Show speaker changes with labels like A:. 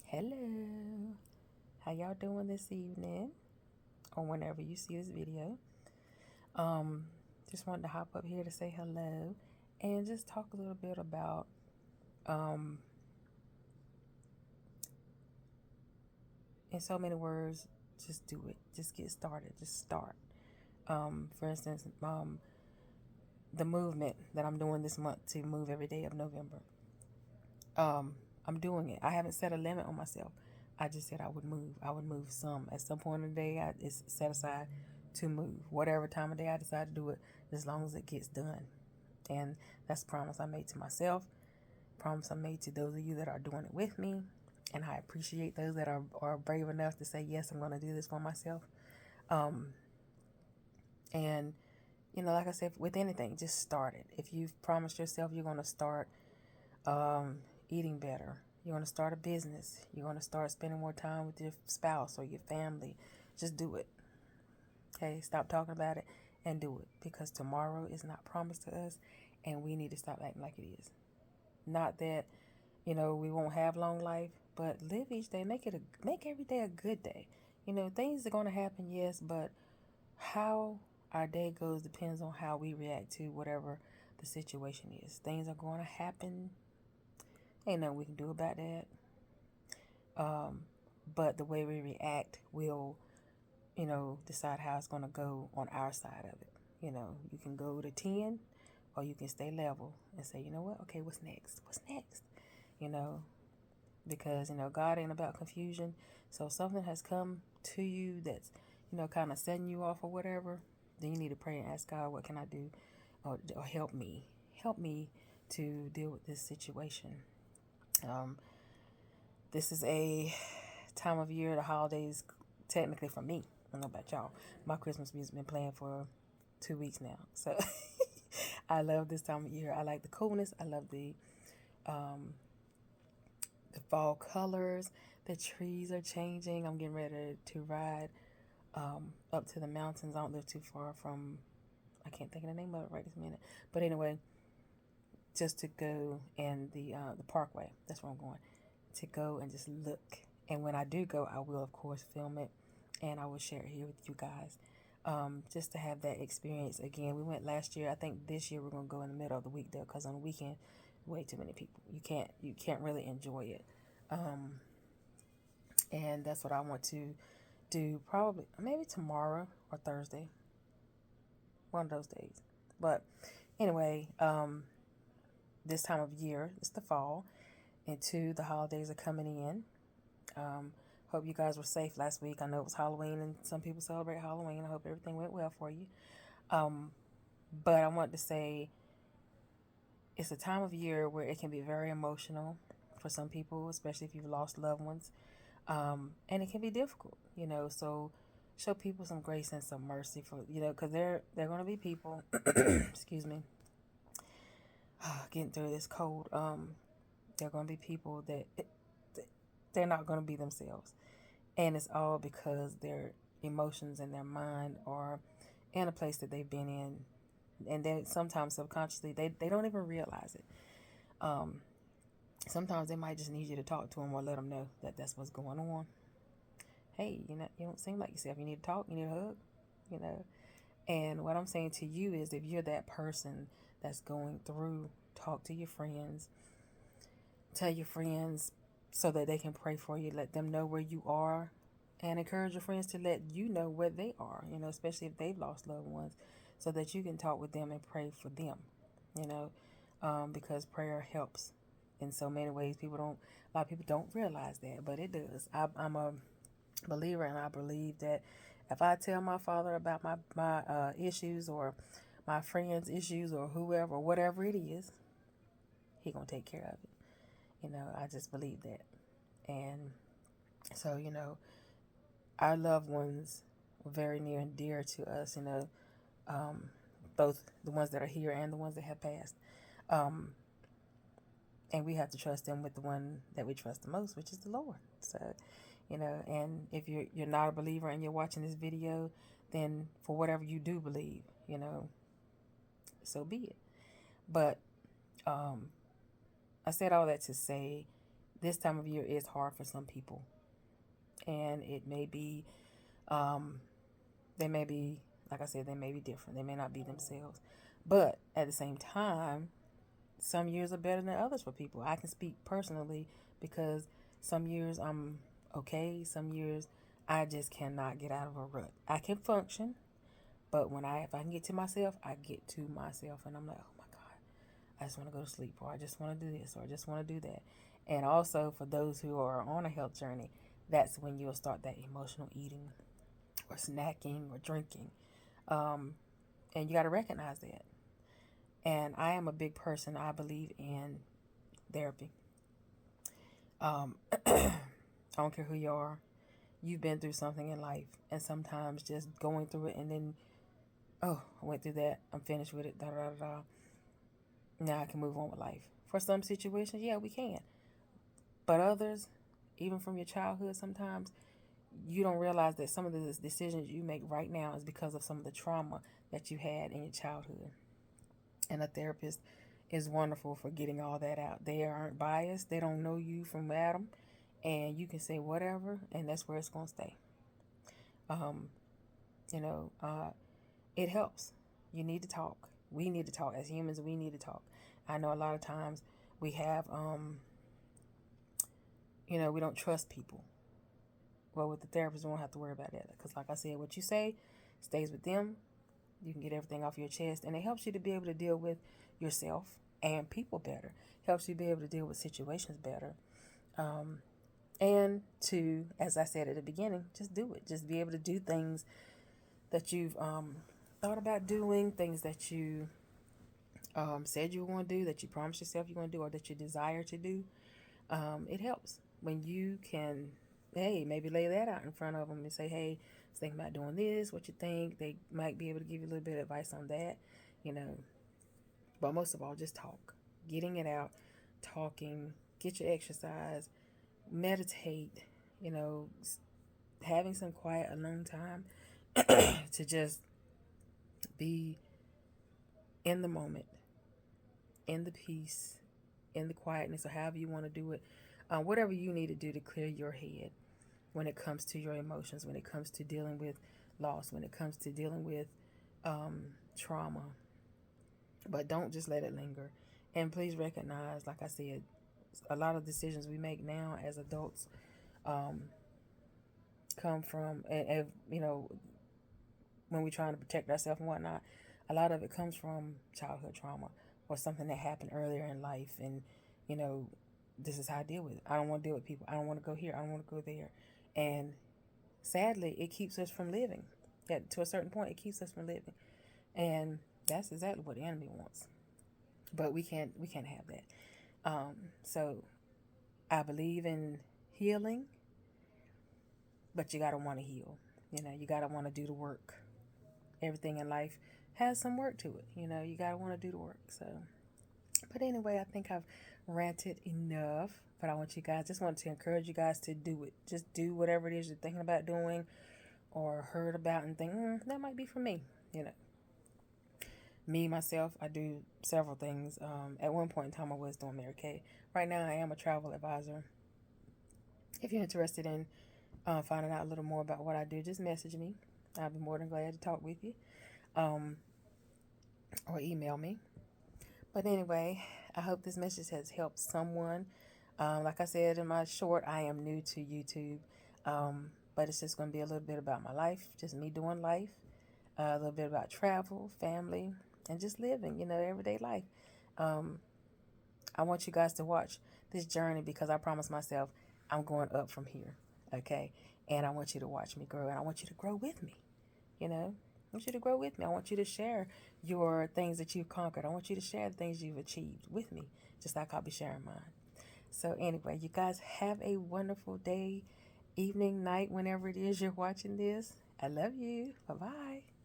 A: Hello, how y'all doing this evening or whenever you see this video? Um, just wanted to hop up here to say hello and just talk a little bit about um, in so many words, just do it. Just get started. Just start. For instance, the movement that I'm doing this month to move every day of November. I'm doing it. I haven't set a limit on myself. I just said I would move. I would move some. At some point in the day, it's set aside to move. Whatever time of day I decide to do it, as long as it gets done. And that's a promise I made to myself. Promise I made to those of you that are doing it with me. And I appreciate those that are brave enough to say, yes, I'm going to do this for myself. Um, and, like I said, with anything, just start it. If you've promised yourself you're going to start eating better, you're going to start a business, you're going to start spending more time with your spouse or your family, just do it. Okay, stop talking about it and do it, because tomorrow is not promised to us and we need to stop acting like it is. Not that, we won't have long life, but live each day, make every day a good day. Things are going to happen, yes, but how our day goes depends on how we react to whatever the situation is. Things are going to happen. Ain't nothing we can do about that. But the way we react will, decide how it's going to go on our side of it. You can go to 10 or you can stay level and say, you know what? Okay, what's next? What's next? You know, because, God ain't about confusion. So if something has come to you that's, kind of setting you off or whatever, then you need to pray and ask God, what can I do? Or help me. Help me to deal with this situation. This is a time of year, the holidays, technically for me. I don't know about y'all. My Christmas music's been playing for 2 weeks now. So I love this time of year. I like the coolness. I love the fall colors. The trees are changing. I'm getting ready to ride up to the mountains. I don't live too far from, I can't think of the name of it right this minute. But anyway, just to go in the parkway. That's where I'm going. To go and just look. And when I do go, I will, of course, film it. And I will share it here with you guys. Just to have that experience again. We went last year. I think this year we're going to go in the middle of the week, though, because on the weekend, way too many people. You can't really enjoy it. And that's what I want to do, probably maybe tomorrow or Thursday, one of those days. But anyway, this time of year, it's the fall, and two, the holidays are coming in. Hope you guys were safe last week. I know it was Halloween and some people celebrate Halloween. I hope everything went well for you. But I want to say it's a time of year where it can be very emotional for some people, especially if you've lost loved ones. And it can be difficult, so show people some grace and some mercy for, because they're going to be people, excuse me, getting through this cold. They're going to be people that they're not going to be themselves. And it's all because their emotions and their mind are in a place that they've been in. And then sometimes subconsciously, they don't even realize it. Sometimes they might just need you to talk to them or let them know that that's what's going on. Hey, you don't seem like yourself. You need to talk. You need a hug, And what I'm saying to you is, if you're that person that's going through, talk to your friends. Tell your friends so that they can pray for you. Let them know where you are, and encourage your friends to let you know where they are, especially if they've lost loved ones, so that you can talk with them and pray for them, because prayer helps in so many ways. A lot of people don't realize that, but it does. I'm a believer, and I believe that if I tell my Father about my issues, or my friends' issues, or whoever, whatever it is, He gonna take care of it. I just believe that. And so, our loved ones are very near and dear to us, both the ones that are here and the ones that have passed. And we have to trust them with the one that we trust the most, which is the Lord. So, and if you're not a believer and you're watching this video, then for whatever you do believe, so be it. But I said all that to say, this time of year is hard for some people, and it may be, um, they may be, like I said, they may be different. They may not be themselves, but at the same time, some years are better than others for people. I can speak personally because some years I'm okay. Some years I just cannot get out of a rut. I can function, but if I can get to myself, I get to myself, and I'm like, oh my God, I just want to go to sleep, or I just want to do this, or I just want to do that. And also for those who are on a health journey, that's when you'll start that emotional eating, or snacking, or drinking, um, and you got to recognize that. And I am a big person. I believe in therapy. I don't care who you are. You've been through something in life, and sometimes just going through it, and then, oh, I went through that. I'm finished with it. Da da da da. Now I can move on with life. For some situations, yeah, we can. But others, even from your childhood, sometimes you don't realize that some of the decisions you make right now is because of some of the trauma that you had in your childhood. And a therapist is wonderful for getting all that out. They aren't biased. They don't know you from Adam, and you can say whatever, and that's where it's gonna stay. Um, you know, it helps. You need to talk. We need to talk as humans. We need to talk. I know a lot of times we have, we don't trust people. Well, with the therapist, we don't have to worry about that because, like I said, what you say stays with them. You can get everything off your chest, and it helps you to be able to deal with yourself and people better. Helps you be able to deal with situations better. Um, and to, as I said at the beginning, just do it. Just be able to do things that you've thought about doing, things that you said you were going to do, that you promised yourself you're going to do, or that you desire to do. It helps when you can, hey, maybe lay that out in front of them and say, hey, I was thinking about doing this. What you think? They might be able to give you a little bit of advice on that, you know. But most of all, just talk. Getting it out, talking, get your exercise, meditate, you know, having some quiet alone time to just be in the moment, in the peace, in the quietness, or however you want to do it. Whatever you need to do to clear your head when it comes to your emotions, when it comes to dealing with loss, when it comes to dealing with trauma. But don't just let it linger. And please recognize, like I said, a lot of decisions we make now as adults um, come from, and when we're trying to protect ourselves and whatnot, a lot of it comes from childhood trauma or something that happened earlier in life. And, you know, this is how I deal with it. I don't want to deal with people. I don't want to go here. I don't want to go there. And sadly, it keeps us from living. To a certain point, it keeps us from living. And that's exactly what the enemy wants. But we can't have that. So I believe in healing, but you gotta want to heal. You gotta want to do the work. Everything in life has some work to it. You gotta want to do the work. So, but anyway, I think I've ranted enough. But I just want to encourage you guys to do it. Just do whatever it is you're thinking about doing or heard about and think, that might be for me. Me, myself, I do several things. At one point in time, I was doing Mary Kay. Right now, I am a travel advisor. If you're interested in finding out a little more about what I do, just message me. I'll be more than glad to talk with you, or email me. But anyway, I hope this message has helped someone. Like I said in my short, I am new to YouTube, but it's just going to be a little bit about my life, just me doing life, a little bit about travel, family, and just living, everyday life. I want you guys to watch this journey because I promised myself I'm going up from here, okay? And I want you to watch me grow, and I want you to grow with me, I want you to grow with me. I want you to share your things that you've conquered. I want you to share the things you've achieved with me, just like I'll be sharing mine. So anyway, you guys have a wonderful day, evening, night, whenever it is you're watching this. I love you. Bye-bye.